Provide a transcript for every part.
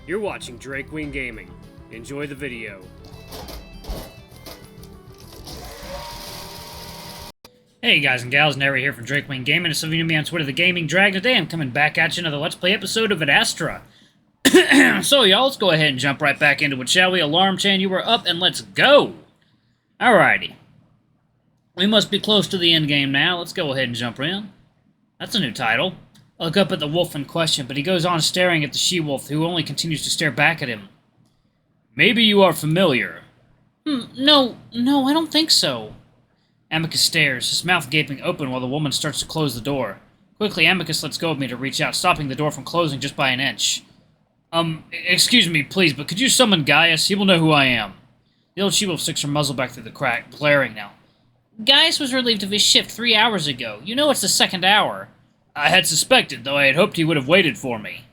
You're watching Drake Wing Gaming. Enjoy the video. Hey guys and gals, Nary here from Drake Wing Gaming, and some of you know me on Twitter, The Gaming Dragon. Today I'm coming back at you another Let's Play episode of Adastra. So y'all, let's go ahead and jump right back into it, shall we? Alarm chain, you are up, and let's go! Alrighty. We must be close to the end game now. Let's go ahead and jump in. That's a new title. I look up at the wolf in question, but he goes on staring at the she-wolf, who only continues to stare back at him. Maybe you are familiar. No, I don't think so. Amicus stares, his mouth gaping open while the woman starts to close the door. Quickly, Amicus lets go of me to reach out, stopping the door from closing just by an inch. Excuse me, please, but could you summon Gaius? He will know who I am. The old she-wolf sticks her muzzle back through the crack, glaring now. Gaius was relieved of his shift 3 hours ago. You know it's the second hour. I had suspected, though I had hoped he would have waited for me.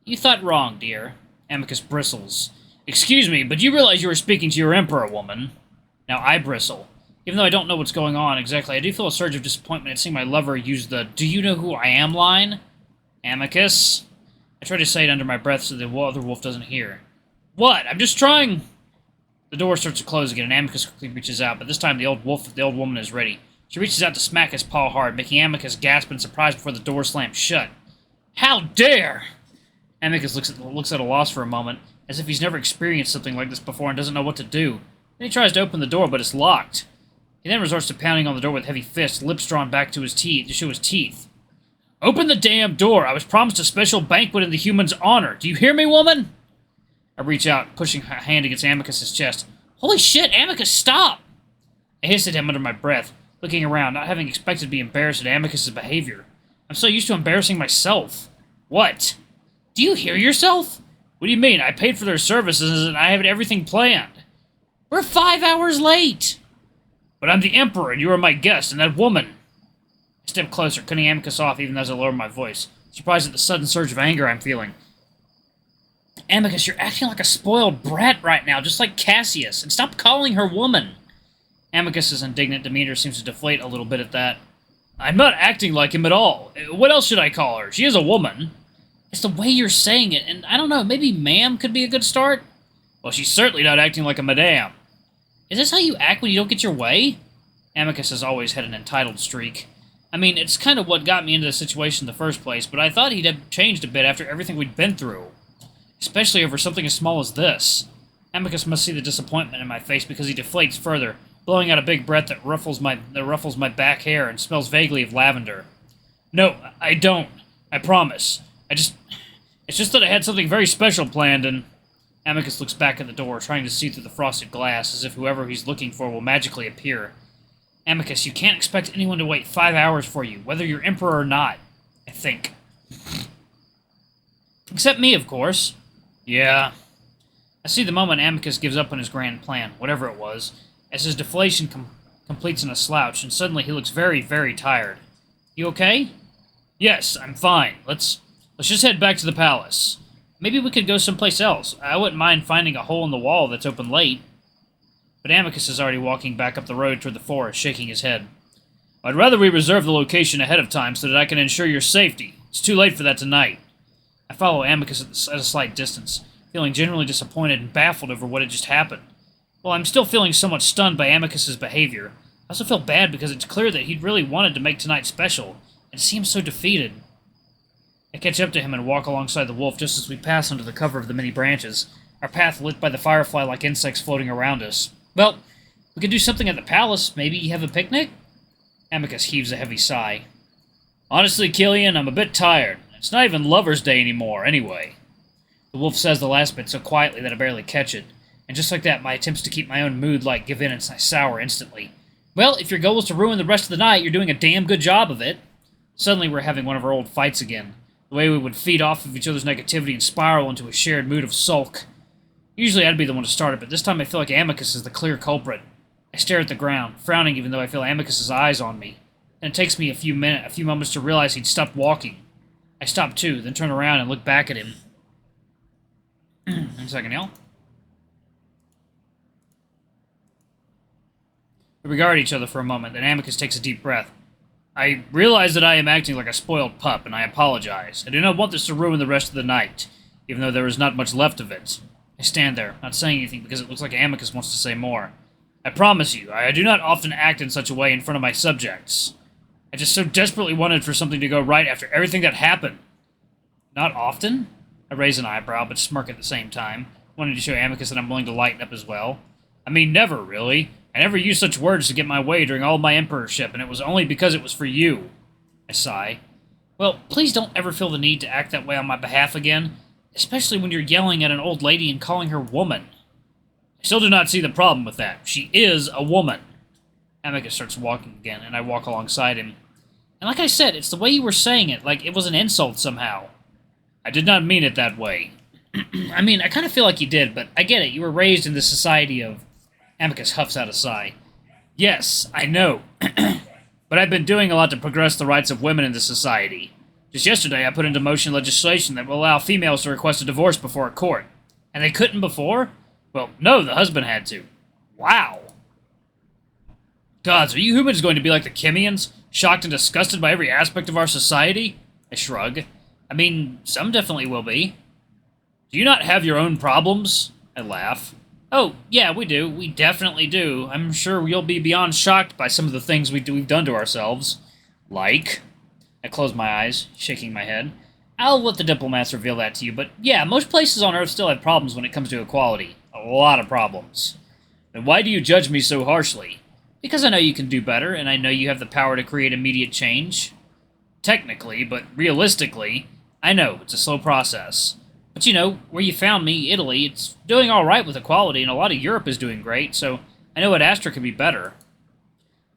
You thought wrong, dear. Amicus bristles. Excuse me, but you realize you were speaking to your emperor, woman. Now I bristle. Even though I don't know what's going on exactly, I do feel a surge of disappointment at seeing my lover use the "Do you know who I am" line. Amicus? I try to say it under my breath so the other wolf doesn't hear. What? I'm just trying... The door starts to close again, and Amicus quickly reaches out, but this time the old woman is ready. She reaches out to smack his paw hard, making Amicus gasp in surprise before the door slams shut. How dare! Amicus looks at a loss for a moment, as if he's never experienced something like this before and doesn't know what to do. Then he tries to open the door, but it's locked. He then resorts to pounding on the door with heavy fists, lips drawn back to show his teeth. Open the damn door! I was promised a special banquet in the human's honor. Do you hear me, woman? I reach out, pushing a hand against Amicus's chest. Holy shit, Amicus, stop! I hiss at him under my breath, looking around, not having expected to be embarrassed at Amicus's behavior. I'm so used to embarrassing myself. What? Do you hear yourself? What do you mean? I paid for their services and I have everything planned. We're 5 hours late! But I'm the Emperor and you are my guest, and that woman... I step closer, cutting Amicus off even as I lower my voice, surprised at the sudden surge of anger I'm feeling. Amicus, you're acting like a spoiled brat right now, just like Cassius, and stop calling her woman. Amicus's indignant demeanor seems to deflate a little bit at that. I'm not acting like him at all. What else should I call her? She is a woman. It's the way you're saying it, and I don't know, maybe ma'am could be a good start? Well, she's certainly not acting like a madame. Is this how you act when you don't get your way? Amicus has always had an entitled streak. I mean, it's kind of what got me into the situation in the first place, but I thought he'd have changed a bit after everything we'd been through. Especially over something as small as this. Amicus must see the disappointment in my face because he deflates further, blowing out a big breath that ruffles my back hair and smells vaguely of lavender. No, I don't. I promise. It's just that I had something very special planned and... Amicus looks back at the door, trying to see through the frosted glass, as if whoever he's looking for will magically appear. Amicus, you can't expect anyone to wait 5 hours for you, whether you're Emperor or not, I think. Except me, of course. Yeah. I see the moment Amicus gives up on his grand plan, whatever it was, as his deflation completes in a slouch, and suddenly he looks very, very tired. You okay? Yes, I'm fine. Let's just head back to the palace. Maybe we could go someplace else. I wouldn't mind finding a hole in the wall that's open late. But Amicus is already walking back up the road toward the forest, shaking his head. I'd rather we reserve the location ahead of time so that I can ensure your safety. It's too late for that tonight. I follow Amicus at a slight distance, feeling genuinely disappointed and baffled over what had just happened. While I'm still feeling somewhat stunned by Amicus's behavior, I also feel bad because it's clear that he'd really wanted to make tonight special, and seems so defeated. I catch up to him and walk alongside the wolf just as we pass under the cover of the many branches, our path lit by the firefly-like insects floating around us. Well, we could do something at the palace. Maybe have a picnic? Amicus heaves a heavy sigh. Honestly, Kyllian, I'm a bit tired. It's not even Lover's Day anymore, anyway. The wolf says the last bit so quietly that I barely catch it, and just like that, my attempts to keep my own mood light give in and sour instantly. Well, if your goal is to ruin the rest of the night, you're doing a damn good job of it. Suddenly we're having one of our old fights again. The way we would feed off of each other's negativity and spiral into a shared mood of sulk. Usually I'd be the one to start it, but this time I feel like Amicus is the clear culprit. I stare at the ground, frowning even though I feel Amicus's eyes on me. And it takes me a few moments to realize he'd stopped walking. I stop too, then turn around and look back at him. 1 second, y'all. We regard each other for a moment, then Amicus takes a deep breath. I realize that I am acting like a spoiled pup, and I apologize. I do not want this to ruin the rest of the night. even though there is not much left of it. I stand there, not saying anything because it looks like Amicus wants to say more. I promise you, I do not often act in such a way in front of my subjects. I just so desperately wanted for something to go right after everything that happened. Not often? I raise an eyebrow, but smirk at the same time, wanting to show Amicus that I'm willing to lighten up as well. I mean, never, really. I never used such words to get my way during all my emperorship, and it was only because it was for you. I sigh. Well, please don't ever feel the need to act that way on my behalf again, especially when you're yelling at an old lady and calling her woman. I still do not see the problem with that. She is a woman. Amicus starts walking again, and I walk alongside him. And like I said, it's the way you were saying it, like it was an insult somehow. I did not mean it that way. I mean, I kind of feel like you did, but I get it. You were raised in the society of... Amicus huffs out a sigh. Yes, I know. But I've been doing a lot to progress the rights of women in this society. Just yesterday, I put into motion legislation that will allow females to request a divorce before a court. And they couldn't before? Well, no, the husband had to. Wow. Gods, are you humans going to be like the Kyllians? Shocked and disgusted by every aspect of our society? I shrug. I mean, some definitely will be. Do you not have your own problems? I laugh. Oh, yeah, we do. We definitely do. I'm sure you'll be beyond shocked by some of the things we've done to ourselves. Like? I close my eyes, shaking my head. I'll let the diplomats reveal that to you, but yeah, most places on Earth still have problems when it comes to equality. A lot of problems. Then why do you judge me so harshly? Because I know you can do better, and I know you have the power to create immediate change. Technically, but realistically, I know it's a slow process. But you know, where you found me, Italy, it's doing alright with equality, and a lot of Europe is doing great, so I know Adastra can be better.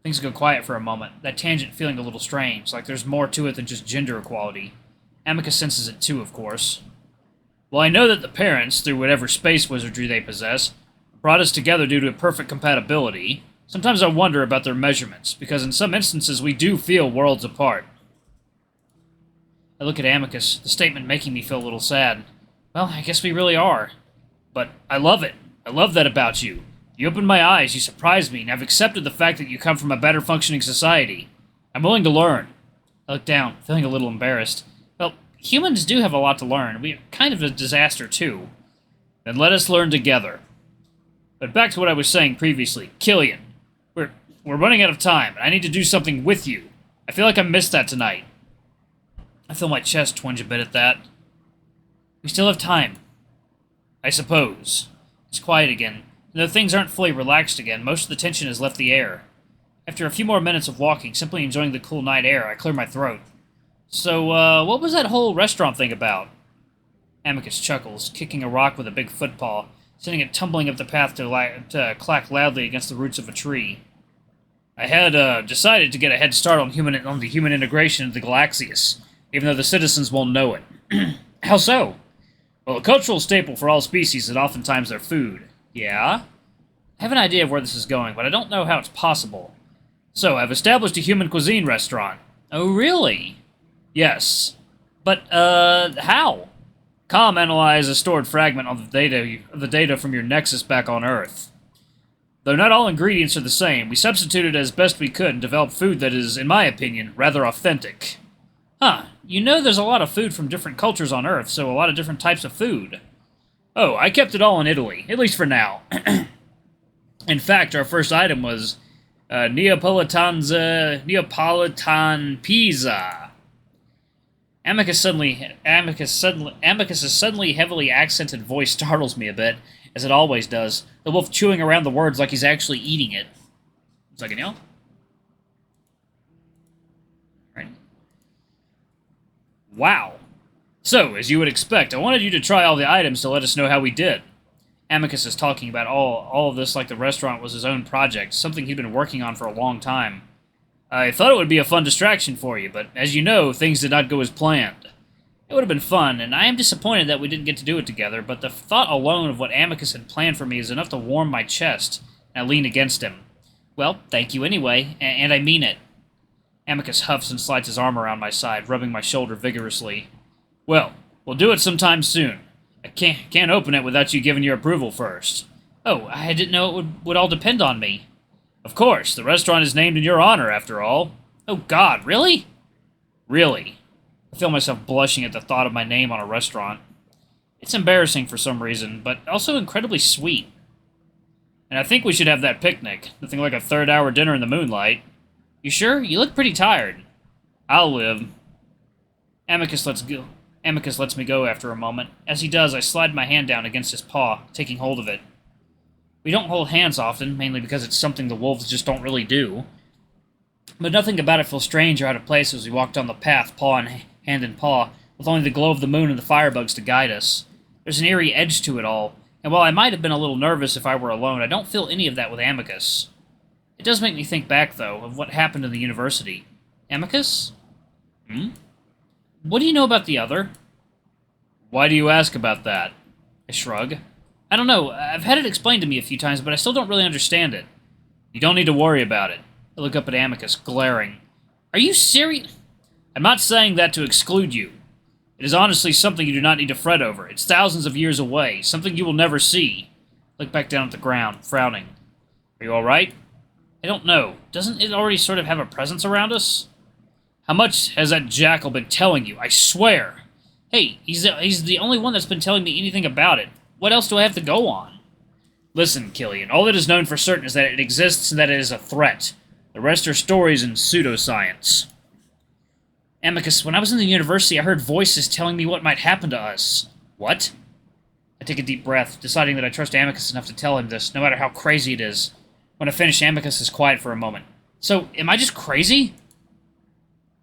Things go quiet for a moment, that tangent feeling a little strange, like there's more to it than just gender equality. Amicus senses it too, of course. Well, I know that the parents, through whatever space wizardry they possess, brought us together due to perfect compatibility. Sometimes I wonder about their measurements, because in some instances we do feel worlds apart. I look at Amicus, the statement making me feel a little sad. Well, I guess we really are. But I love it. I love that about you. You opened my eyes, you surprised me, and I've accepted the fact that you come from a better functioning society. I'm willing to learn. I look down, feeling a little embarrassed. Well, humans do have a lot to learn. We're kind of a disaster, too. Then let us learn together. But back to what I was saying previously. Kyllian, we're running out of time, and I need to do something with you. I feel like I missed that tonight. I feel my chest twinge a bit at that. We still have time. I suppose. It's quiet again. And though things aren't fully relaxed again, most of the tension has left the air. After a few more minutes of walking, simply enjoying the cool night air, I clear my throat. So, what was that whole restaurant thing about? Amicus chuckles, kicking a rock with a big footpaw, sending it tumbling up the path to clack loudly against the roots of a tree. I had decided to get a head start on the human integration into the Galaxius, even though the citizens won't know it. How so? Well, a cultural staple for all species is oftentimes their food. Yeah? I have an idea of where this is going, but I don't know how it's possible. So, I've established a human cuisine restaurant. Oh, really? Yes. But, how? Com analyze a stored fragment of the data from your nexus back on Earth. Though not all ingredients are the same, we substituted as best we could and developed food that is, in my opinion, rather authentic. Huh, you know there's a lot of food from different cultures on Earth, so a lot of different types of food. Oh, I kept it all in Italy, at least for now. In fact, our first item was Neapolitan pizza. Amicus' suddenly heavily accented voice startles me a bit, as it always does, the wolf chewing around the words like he's actually eating it. One second, y'all. Right. Wow. So, as you would expect, I wanted you to try all the items to let us know how we did. Amicus is talking about all of this like the restaurant was his own project, something he'd been working on for a long time. I thought it would be a fun distraction for you, but as you know, things did not go as planned. It would have been fun, and I am disappointed that we didn't get to do it together, but the thought alone of what Amicus had planned for me is enough to warm my chest, and I lean against him. Well, thank you anyway, and I mean it. Amicus huffs and slides his arm around my side, rubbing my shoulder vigorously. Well, we'll do it sometime soon. I can't open it without you giving your approval first. Oh, I didn't know it would all depend on me. Of course, the restaurant is named in your honor, after all. Oh God, really? Really. I feel myself blushing at the thought of my name on a restaurant. It's embarrassing for some reason, but also incredibly sweet. And I think we should have that picnic. Nothing like a third-hour dinner in the moonlight. You sure? You look pretty tired. I'll live. Amicus lets go. Amicus lets me go after a moment. As he does, I slide my hand down against his paw, taking hold of it. We don't hold hands often, mainly because it's something the wolves just don't really do. But nothing about it feels strange or out of place as we walk down the path, paw in hand in paw, with only the glow of the moon and the firebugs to guide us. There's an eerie edge to it all, and while I might have been a little nervous if I were alone, I don't feel any of that with Amicus. It does make me think back, though, of what happened in the university. Amicus? What do you know about the other? Why do you ask about that? I shrug. I don't know. I've had it explained to me a few times, but I still don't really understand it. You don't need to worry about it. I look up at Amicus, glaring. Are you serious? I'm not saying that to exclude you. It is honestly something you do not need to fret over. It's thousands of years away, something you will never see. I look back down at the ground, frowning. Are you alright? I don't know. Doesn't it already sort of have a presence around us? How much has that jackal been telling you? I swear. Hey, he's the only one that's been telling me anything about it. What else do I have to go on? Listen, Kyllian, all that is known for certain is that it exists and that it is a threat. The rest are stories and pseudoscience. Amicus, when I was in the university, I heard voices telling me what might happen to us. What? I take a deep breath, deciding that I trust Amicus enough to tell him this, no matter how crazy it is. When I finish, Amicus is quiet for a moment. So, am I just crazy?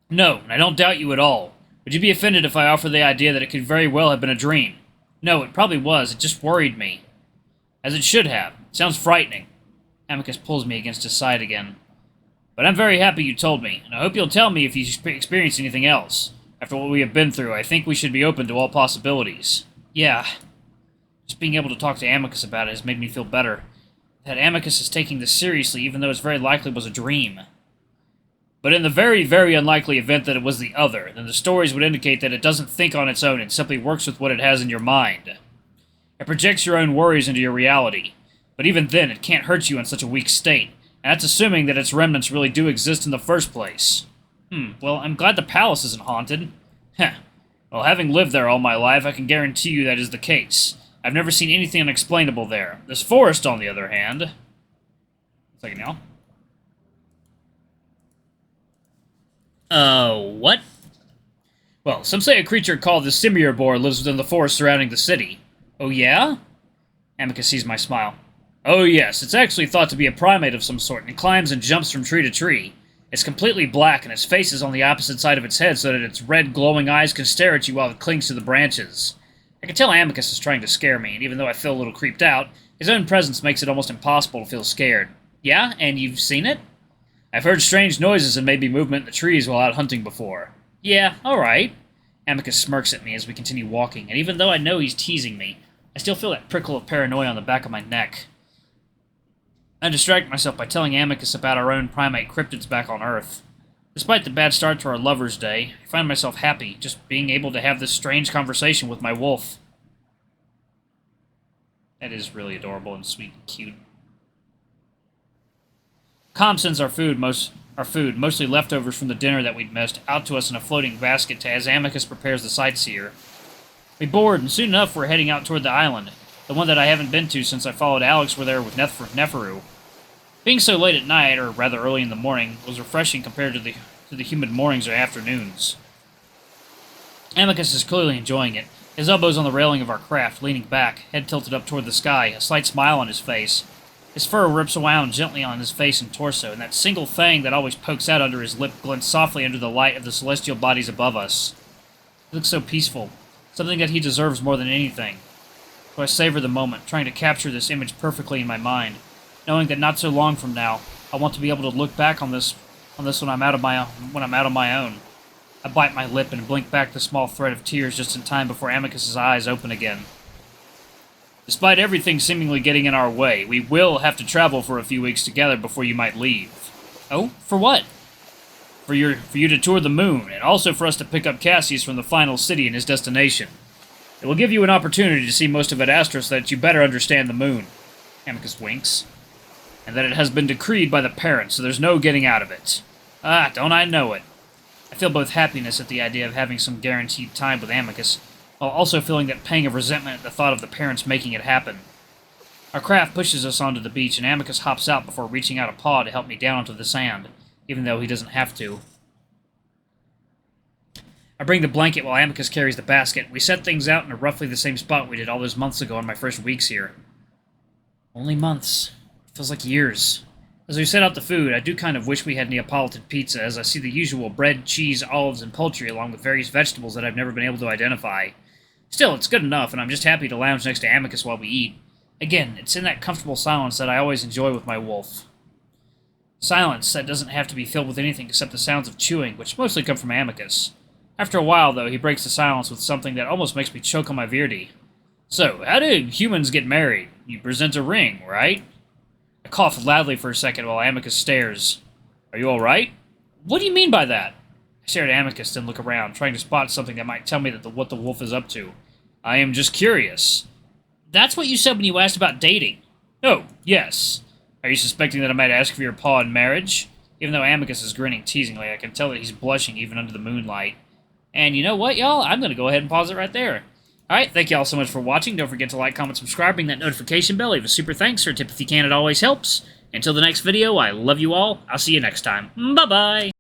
No, and I don't doubt you at all. Would you be offended if I offer the idea that it could very well have been a dream? No, it probably was. It just worried me. As it should have. It sounds frightening. Amicus pulls me against his side again. But I'm very happy you told me, and I hope you'll tell me if you experience anything else. After what we have been through, I think we should be open to all possibilities. Yeah. Just being able to talk to Amicus about it has made me feel better. That Amicus is taking this seriously, even though it's very likely was a dream. But in the very, very unlikely event that it was the other, then the stories would indicate that it doesn't think on its own and simply works with what it has in your mind. It projects your own worries into your reality. But even then, it can't hurt you in such a weak state. And that's assuming that its remnants really do exist in the first place. Well, I'm glad the palace isn't haunted. Heh. Well, having lived there all my life, I can guarantee you that is the case. I've never seen anything unexplainable there. This forest, on the other hand... Second now. What? Well, some say a creature called the Simior Boar lives within the forest surrounding the city. Oh, yeah? Amicus sees my smile. Oh yes, it's actually thought to be a primate of some sort, and it climbs and jumps from tree to tree. It's completely black, and its face is on the opposite side of its head so that its red, glowing eyes can stare at you while it clings to the branches. I can tell Amicus is trying to scare me, and even though I feel a little creeped out, his own presence makes it almost impossible to feel scared. Yeah? And you've seen it? I've heard strange noises and maybe movement in the trees while out hunting before. Yeah, alright. Amicus smirks at me as we continue walking, and even though I know he's teasing me, I still feel that prickle of paranoia on the back of my neck. I distract myself by telling Amicus about our own primate cryptids back on Earth. Despite the bad start to our Lover's Day, I find myself happy just being able to have this strange conversation with my wolf. That is really adorable and sweet and cute. Com sends our food, mostly leftovers from the dinner that we'd missed, out to us in a floating basket as Amicus prepares the sightseer. We board, and soon enough we're heading out toward the island, the one that I haven't been to since I followed Alex were there with Neferu. Being so late at night, or rather early in the morning, was refreshing compared to the humid mornings or afternoons. Amicus is clearly enjoying it, his elbows on the railing of our craft, leaning back, head tilted up toward the sky, a slight smile on his face. His fur rips around gently on his face and torso, and that single fang that always pokes out under his lip glints softly under the light of the celestial bodies above us. He looks so peaceful, something that he deserves more than anything. So I savor the moment, trying to capture this image perfectly in my mind, knowing that not so long from now, I want to be able to look back on this when I'm out on my own. I bite my lip and blink back the small thread of tears just in time before Amicus's eyes open again. Despite everything seemingly getting in our way, we will have to travel for a few weeks together before you might leave. Oh? For what? For you to tour the moon, and also for us to pick up Cassius from the final city and his destination. It will give you an opportunity to see most of Adastra so that you better understand the moon. Amicus winks. And that it has been decreed by the parents, so there's no getting out of it. Ah, don't I know it. I feel both happiness at the idea of having some guaranteed time with Amicus, while also feeling that pang of resentment at the thought of the parents making it happen. Our craft pushes us onto the beach, and Amicus hops out before reaching out a paw to help me down onto the sand, even though he doesn't have to. I bring the blanket while Amicus carries the basket. We set things out in roughly the same spot we did all those months ago in my first weeks here. Only months. It feels like years. As we set out the food, I do kind of wish we had Neapolitan pizza, as I see the usual bread, cheese, olives, and poultry along with various vegetables that I've never been able to identify. Still, it's good enough, and I'm just happy to lounge next to Amicus while we eat. Again, it's in that comfortable silence that I always enjoy with my wolf. Silence that doesn't have to be filled with anything except the sounds of chewing, which mostly come from Amicus. After a while, though, he breaks the silence with something that almost makes me choke on my Virdi. So, how do humans get married? You present a ring, right? I cough loudly for a second while Amicus stares. Are you alright? What do you mean by that? I stare at Amicus, then look around, trying to spot something that might tell me what the wolf is up to. I am just curious. That's what you said when you asked about dating. Oh, yes. Are you suspecting that I might ask for your paw in marriage? Even though Amicus is grinning teasingly, I can tell that he's blushing even under the moonlight. And you know what, y'all? I'm going to go ahead and pause it right there. Alright, thank y'all so much for watching. Don't forget to like, comment, subscribe, ring that notification bell, leave a super thanks or a tip if you can, it always helps. Until the next video, I love you all. I'll see you next time. Bye-bye!